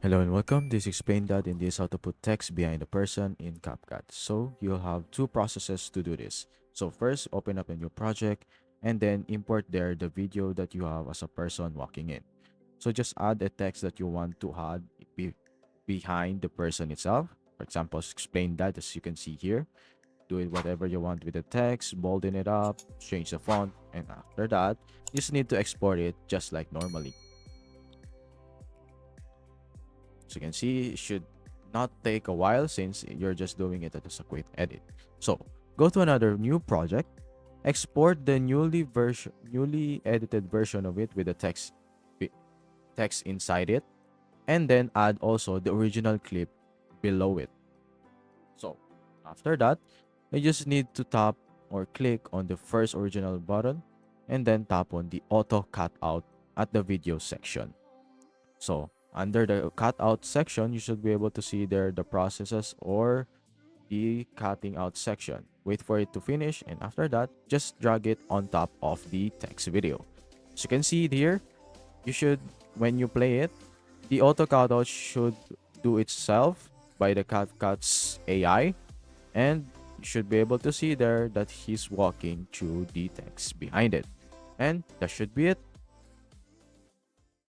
Hello and welcome. This explained that in this how to put text behind a person in Capcut. So you'll have two processes to do this. So first, open up a new project and then import there the video that you have as a person walking in. So just add a text that you want to add behind the person itself. For example, explain that as you can see here. Do it whatever you want with the text, bolden it up, change the font, and after that, you just need to export it just like normally. So you can see it should not take a while since you're just doing it as a quick edit. So go to another new project, export the newly edited version of it with the text inside it, and then add also the original clip below it. So after that, you just need to tap or click on the first original button and then tap on the auto cutout at the video section. So under the cutout section, you should be able to see there the processes or the cutting out section. Wait for it to finish, and after that, just drag it on top of the text video. As you can see it here, you should, when you play it, the auto cutout should do itself by the CapCut's AI, and you should be able to see there that he's walking through the text behind it. And that should be it.